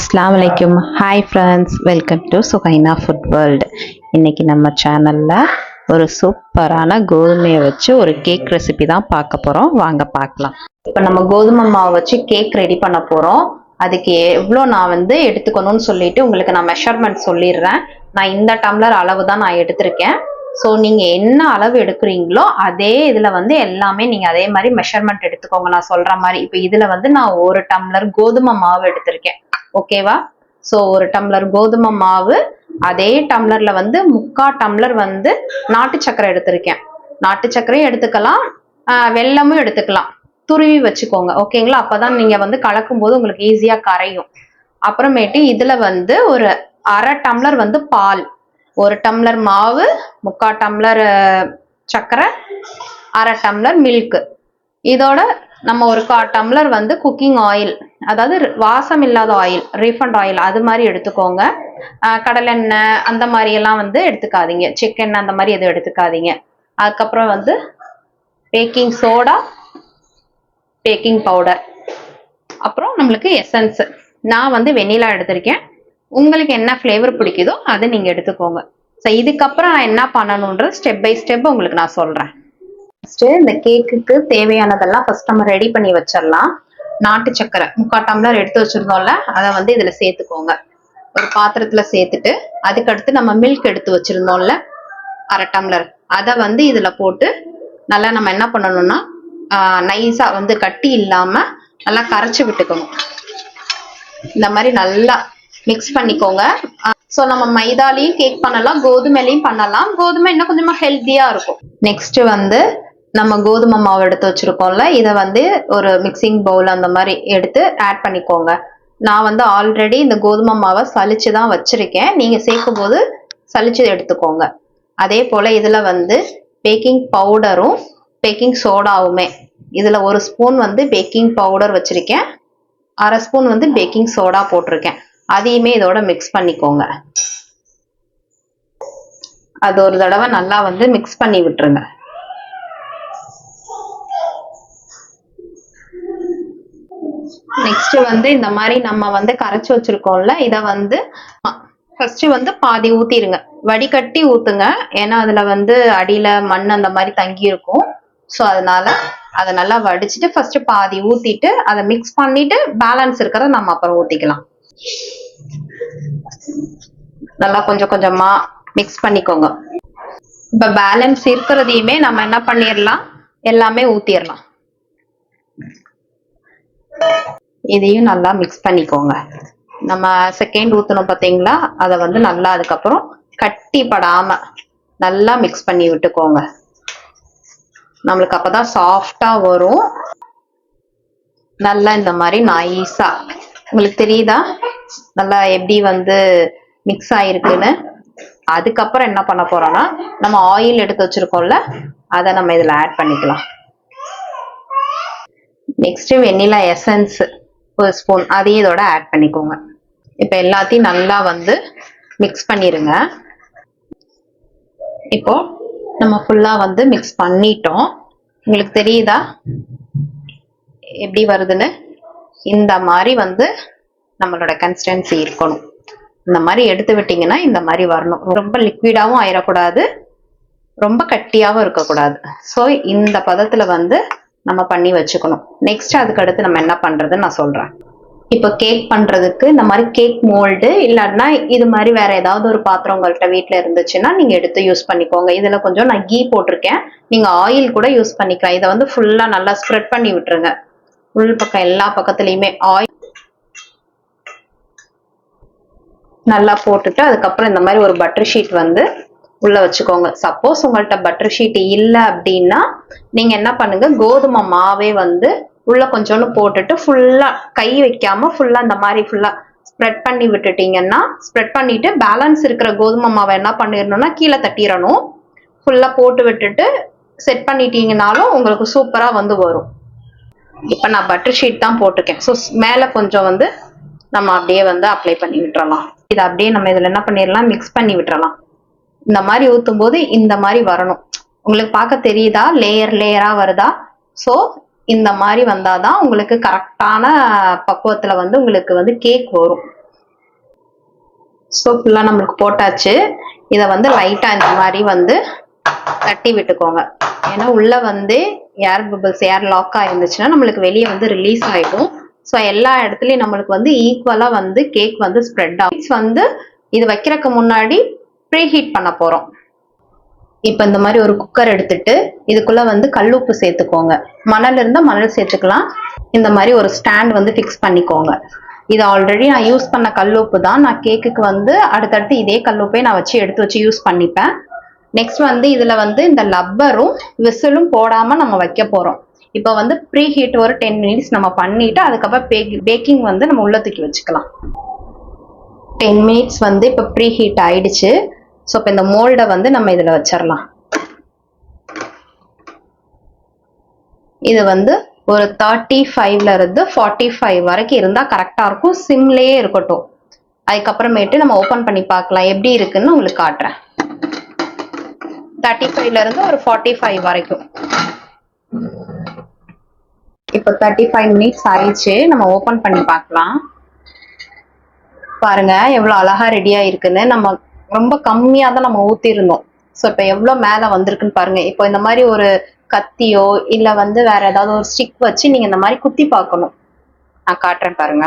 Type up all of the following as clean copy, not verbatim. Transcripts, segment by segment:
அஸ்ஸலாமு அலைக்கும். Hi friends, welcome to Sukaina food world. இன்றைக்கி நம்ம சேனலில் ஒரு சூப்பரான கோதுமையை வச்சு ஒரு கேக் ரெசிபி தான் பார்க்க போகிறோம். வாங்க பார்க்கலாம். இப்போ நம்ம கோதுமை மாவு வச்சு கேக் ரெடி பண்ண போகிறோம். அதுக்கு எவ்வளோ நான் எடுத்துக்கணும்னு சொல்லிட்டு உங்களுக்கு நான் மெஷர்மெண்ட் சொல்லிடுறேன். நான் இந்த டம்ளர் அளவு தான் நான் எடுத்திருக்கேன். ஸோ நீங்கள் என்ன அளவு எடுக்கிறீங்களோ அதே இதில் எல்லாமே நீங்கள் அதே மாதிரி மெஷர்மெண்ட் எடுத்துக்கோங்க. நான் சொல்கிற மாதிரி இப்போ இதில் நான் ஒரு டம்ளர் கோதுமை மாவு எடுத்திருக்கேன். ஓகேவா? ஸோ ஒரு டம்ளர் கோதுமை மாவு, அதே டம்ளர்ல 3/4 டம்ளர் நாட்டு சர்க்கரை எடுத்திருக்கேன். நாட்டு சர்க்கரையும் எடுத்துக்கலாம், வெல்லமும் எடுத்துக்கலாம். துருவி வச்சுக்கோங்க. ஓகேங்களா? அப்பதான் நீங்க கலக்கும் போது உங்களுக்கு ஈஸியா கரையும். அப்புறமேட்டு இதுல ஒரு 1/2 டம்ளர் பால், 1 டம்ளர் மாவு, 3/4 டம்ளர் சர்க்கரை, 1/2 டம்ளர் மில்க். இதோட நம்ம ஒரு 1/4 டம்ளர் குக்கிங் ஆயில், அதாவது வாசம் இல்லாத ஆயில், ரீஃபண்ட் ஆயில், அது மாதிரி எடுத்துக்கோங்க. கடலெண்ணெய் அந்த மாதிரி எல்லாம் எடுத்துக்காதீங்க. சிக்கன் அந்த மாதிரி எதுவும் எடுத்துக்காதீங்க. அதுக்கப்புறம் பேக்கிங் சோடா, பேக்கிங் பவுடர், அப்புறம் நம்மளுக்கு எசன்ஸ். நான் வெண்ணிலா எடுத்திருக்கேன். உங்களுக்கு என்ன ஃப்ளேவர் பிடிக்குதோ அதை நீங்க எடுத்துக்கோங்க. ஸோ இதுக்கப்புறம் நான் என்ன பண்ணணுன்றது ஸ்டெப் பை ஸ்டெப் உங்களுக்கு நான் சொல்றேன். ஃபர்ஸ்ட் இந்த கேக்குக்கு தேவையானதெல்லாம் ஃபர்ஸ்ட் நம்ம ரெடி பண்ணி வச்சிடலாம். நாட்டு சக்கரை 3/4 டம்ளர் எடுத்து வச்சிருந்தோம்ல, அதை இதுல சேர்த்துக்கோங்க. ஒரு பாத்திரத்துல சேர்த்துட்டு அதுக்கடுத்து நம்ம மில்க் எடுத்து வச்சிருந்தோம்ல 1/2 டம்ளர், அதை இதுல போட்டு நல்லா நம்ம என்ன பண்ணணும்னா நைஸா கட்டி இல்லாம நல்லா கரைச்சி விட்டுக்கணும். இந்த மாதிரி நல்லா மிக்ஸ் பண்ணிக்கோங்க. ஸோ நம்ம மைதாலையும் கேக் பண்ணலாம், கோதுமையிலையும் பண்ணலாம். கோதுமை இன்னும் கொஞ்சமா ஹெல்த்தியா இருக்கும். நெக்ஸ்ட் நம்ம கோதுமை மாவு எடுத்து வச்சிருக்கோம்ல, இதை ஒரு மிக்சிங் பவுல் அந்த மாதிரி எடுத்து ஆட் பண்ணிக்கோங்க. நான் ஆல்ரெடி இந்த கோதுமை மாவை சலிச்சு தான் வச்சிருக்கேன். நீங்க சேர்க்கும் போது சலிச்சு எடுத்துக்கோங்க. அதே போல இதுல பேக்கிங் பவுடரும் பேக்கிங் சோடாவுமே, இதுல 1 ஸ்பூன் பேக்கிங் பவுடர் வச்சிருக்கேன், 1/2 ஸ்பூன் பேக்கிங் சோடா போட்டிருக்கேன். அதையுமே இதோட மிக்ஸ் பண்ணிக்கோங்க. அது ஒரு தடவை நல்லா மிக்ஸ் பண்ணி விட்டுருங்க. நெக்ஸ்ட் இந்த மாதிரி நம்ம கரைச்சு வச்சிருக்கோம்ல, இதை ஃபர்ஸ்ட் பாதி ஊத்திடுங்க. வடிகட்டி ஊத்துங்க, ஏன்னா அதுல அடியில மண் அந்த மாதிரி தங்கி இருக்கும். ஸோ அதனால அதை நல்லா வடிச்சுட்டு ஃபர்ஸ்ட் பாதி ஊத்திட்டு அதை மிக்ஸ் பண்ணிட்டு பேலன்ஸ் இருக்கிறத நம்ம அப்புறம் ஊத்திக்கலாம். நல்லா கொஞ்சம் கொஞ்சமா மிக்ஸ் பண்ணிக்கோங்க. இப்ப பேலன்ஸ் இருக்கிறதையுமே நம்ம என்ன பண்ணிடலாம், எல்லாமே ஊத்திடலாம். இதையும் நல்லா மிக்ஸ் பண்ணிக்கோங்க. நம்ம செகண்ட் ஊத்தணும் பாத்தீங்களா, அதை நல்லா அதுக்கப்புறம் கட்டி படாம நல்லா மிக்ஸ் பண்ணி விட்டுக்கோங்க. நம்மளுக்கு அப்பதான் சாஃப்டா வரும். நல்லா இந்த மாதிரி நைஸா உங்களுக்கு தெரியுதா நல்லா எப்படி மிக்ஸ் ஆயிருக்குன்னு. அதுக்கப்புறம் என்ன பண்ண போறோம்னா, நம்ம ஆயில் எடுத்து வச்சிருக்கோம்ல, அதை நம்ம இதுல ஆட் பண்ணிக்கலாம். நெக்ஸ்ட் வெண்ணிலா எசன்ஸ் 1 ஸ்பூன், அதையும் இதோட ஆட் பண்ணிக்கோங்க. இப்ப எல்லாத்தையும் நல்லா மிக்ஸ் பண்ணிருங்க. இப்போ நம்ம ஃபுல்லா மிக்ஸ் பண்ணிட்டோம். உங்களுக்கு தெரியுதா எப்படி வருதுன்னு? இந்த மாதிரி நம்மளோட கன்சிஸ்டன்சி இருக்கணும். இந்த மாதிரி எடுத்து விட்டீங்கன்னா இந்த மாதிரி வரணும். ரொம்ப லிக்விடாவும் ஆயிடக்கூடாது, ரொம்ப கட்டியாவும் இருக்கக்கூடாது. ஸோ இந்த பதத்துல நம்ம பண்ணி வச்சுக்கணும். நெக்ஸ்ட் அதுக்கு அடுத்து நம்ம என்ன பண்றதுன்னு நான் சொல்றேன். இப்போ கேக் பண்றதுக்கு இந்த மாதிரி கேக் மோல்டு இல்லைன்னா இது மாதிரி வேற ஏதாவது ஒரு பாத்திரம் உங்கள்கிட்ட வீட்டுல இருந்துச்சுன்னா நீங்க எடுத்து யூஸ் பண்ணிக்கோங்க. இதுல கொஞ்சம் நான் கீ போட்டிருக்கேன், நீங்க ஆயில் கூட யூஸ் பண்ணிக்கலாம். இதை ஃபுல்லா நல்லா ஸ்ப்ரெட் பண்ணி விட்டுருங்க. உள் பக்கம் எல்லா பக்கத்துலயுமே ஆயில் நல்லா போட்டுட்டு அதுக்கப்புறம் இந்த மாதிரி ஒரு பட்டர் ஷீட் உள்ள வச்சுக்கோங்க. சப்போஸ் உங்கள்கிட்ட பட்டர் ஷீட் இல்லை அப்படின்னா நீங்க என்ன பண்ணுங்க, கோதுமை மாவே உள்ள கொஞ்சோன்னு போட்டுட்டு ஃபுல்லா கை வைக்காம ஃபுல்லா இந்த மாதிரி ஃபுல்லா ஸ்ப்ரெட் பண்ணி விட்டுட்டீங்கன்னா, ஸ்ப்ரெட் பண்ணிட்டு பேலன்ஸ் இருக்கிற கோதுமை மாவை என்ன பண்ணிடணும்னா கீழே தட்டிடணும். ஃபுல்லா போட்டு விட்டுட்டு செட் பண்ணிட்டீங்கன்னாலும் உங்களுக்கு சூப்பரா வரும். இப்ப நான் பட்டர் ஷீட் தான் போட்டிருக்கேன். ஸோ மேல கொஞ்சம் நம்ம அப்படியே அப்ளை பண்ணி விட்டுறலாம். இதை அப்படியே நம்ம இதுல என்ன பண்ணிடலாம், மிக்ஸ் பண்ணி விட்டுறலாம். இந்த மாதிரி ஊத்தும் போது இந்த மாதிரி வரணும். உங்களுக்கு பார்க்க தெரியுதா லேயர் லேயரா வருதா? ஸோ இந்த மாதிரி வந்தாதான் உங்களுக்கு கரெக்டான பக்குவத்துல உங்களுக்கு கேக் வரும். ஸோ ஃபுல்லாக நம்மளுக்கு போட்டாச்சு. இதை வந்து லைட்டாக இந்த மாதிரி வந்து தட்டி விட்டுக்கோங்க. ஏன்னா உள்ள வந்து ஏர் பபிள்ஸ் ஏர் லாக் ஆயிருந்துச்சுன்னா நம்மளுக்கு வெளியே வந்து ரிலீஸ் ஆகிடும். ஸோ எல்லா இடத்துலையும் நம்மளுக்கு வந்து ஈக்குவலாக வந்து கேக் வந்து ஸ்ப்ரெட் ஆகும். வந்து இது வைக்கிறதுக்கு முன்னாடி ப்ரீ ஹீட் பண்ண போகிறோம். இப்போ இந்த மாதிரி ஒரு குக்கர் எடுத்துட்டு இதுக்குள்ள வந்து கல்லுப்பு சேர்த்துக்கோங்க. மணல் இருந்தால் மணல் சேர்த்துக்கலாம். இந்த மாதிரி ஒரு ஸ்டாண்ட் வந்து ஃபிக்ஸ் பண்ணிக்கோங்க. இது ஆல்ரெடி நான் யூஸ் பண்ண கல்லுப்பு தான். நான் கேக்குக்கு வந்து அடுத்தடுத்து இதே கல்லுப்பே நான் எடுத்து வச்சு யூஸ் பண்ணிப்பேன். நெக்ஸ்ட் வந்து இதுல வந்து இந்த லப்பரும் விசிலும் போடாம நம்ம வைக்க போறோம். இப்போ வந்து ப்ரீ ஹீட் ஒரு 10 மினிட்ஸ் நம்ம பண்ணிட்டு அதுக்கப்புறம் பேக்கிங் வந்து நம்ம உள்ள தூக்கி வச்சுக்கலாம். 10 மினிட்ஸ் வந்து இப்போ ப்ரீ ஹீட் ஆயிடுச்சு. ஸோ இப்போ இந்த மோல்டை வந்து நம்ம இதில் வச்சிடலாம். இது வந்து ஒரு 35ல இருந்து 45 வரைக்கும் இருந்தால் கரெக்டாக இருக்கும். சிம்லேயே இருக்கட்டும். அதுக்கப்புறமேட்டு நம்ம ஓப்பன் பண்ணி பார்க்கலாம் எப்படி இருக்குன்னு உங்களுக்கு காட்டுறேன். 35ல இருந்து ஒரு 45 வரைக்கும். இப்போ 35 மினிட்ஸ் ஆயிடுச்சு. நம்ம ஓப்பன் பண்ணி பார்க்கலாம். பாருங்க எவ்வளோ அழகா ரெடியா இருக்குன்னு. நம்ம ரொம்ப கம்மியா தான் நம்ம ஊத்திருந்தோம். ஸோ இப்போ எவ்வளோ மேலே வந்திருக்குன்னு பாருங்க. இப்போ இந்த மாதிரி ஒரு கத்தியோ இல்ல வந்து வேற ஏதாவது ஒரு ஸ்டிக் வச்சு நீங்க இந்த மாதிரி குத்தி பார்க்கணும். நான் காட்டுறேன் பாருங்க.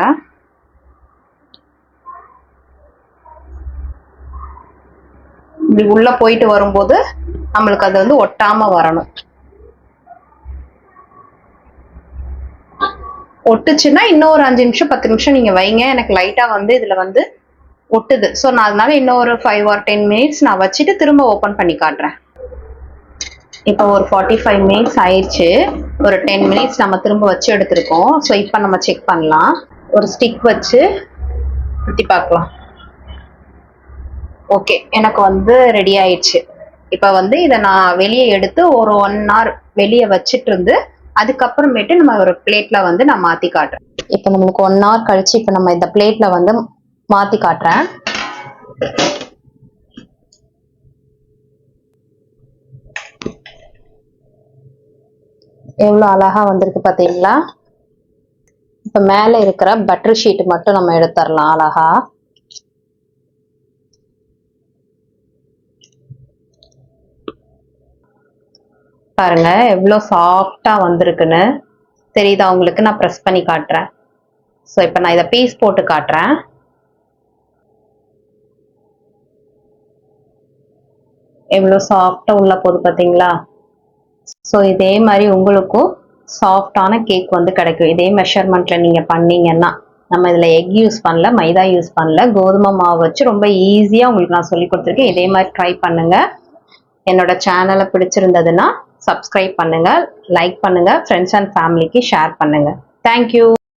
இப்படி உள்ள போயிட்டு வரும்போது நம்மளுக்கு அது வந்து ஒட்டாம வரணும். ஒட்டுச்சுன்னா இன்னும் ஒரு 5 நிமிஷம் 10 நிமிஷம் நீங்க வைங்க. எனக்கு லைட்டா வந்து இதுல வந்து ஒட்டுது. ஸோ நான் அதனால இன்னும் ஒரு 5 or 10 மினிட்ஸ் நான் வச்சுட்டு திரும்ப ஓப்பன் பண்ணி காட்டுறேன். இப்போ ஒரு 45 மினிட்ஸ் ஆயிடுச்சு. ஒரு 10 மினிட்ஸ் நம்ம திரும்ப வச்சு எடுத்திருக்கோம். ஸோ இப்போ நம்ம செக் பண்ணலாம். ஒரு ஸ்டிக் வச்சு குத்தி பார்க்கலாம். ஓகே, எனக்கு வந்து ரெடி ஆயிடுச்சு. இப்போ வந்து இதை நான் வெளியே எடுத்து ஒரு 1 hour வெளியே வச்சுட்டு இருந்து அதுக்கப்புறமேட்டு நம்ம ஒரு பிளேட்ல வந்து நான் மாத்தி காட்டுறேன். இப்போ நம்மளுக்கு 1 hour கழிச்சு இப்போ நம்ம இந்த பிளேட்ல வந்து மாத்தி காட்டுறேன். எவ்வளவு அழகா வந்திருக்கு பாத்தீங்களா? இப்ப மேல இருக்கிற பட்டர் ஷீட் மட்டும் நம்ம எடுத்துடலாம். அழகா பாருங்க எவ்வளவு சாஃப்டா வந்திருக்குன்னு தெரியுதா உங்களுக்கு? நான் ப்ரெஸ் பண்ணி காட்டுறேன். ஸோ இப்போ நான் இதை பீஸ் போட்டு காட்டுறேன். எவ்வளோ சாஃப்டா உள்ள போகுது பார்த்தீங்களா? ஸோ இதே மாதிரி உங்களுக்கும் சாஃப்டான கேக் வந்து கிடைக்கும். இதே மெஷர்மெண்ட்ல நீங்க பண்ணீங்கன்னா. நம்ம இதுல எக் யூஸ் பண்ணல, மைதா யூஸ் பண்ணல, கோதுமை மாவு வச்சு ரொம்ப ஈஸியா உங்களுக்கு நான் சொல்லி கொடுத்துருக்கேன். இதே மாதிரி ட்ரை பண்ணுங்க. என்னோட சேனலை பிடிச்சிருந்ததுன்னா சப்ஸ்கிரைப் பண்ணுங்க, லைக் பண்ணுங்க, ஃப்ரெண்ட்ஸ் அண்ட் ஃபேமிலிக்கு ஷேர் பண்ணுங்க. தேங்க்யூ.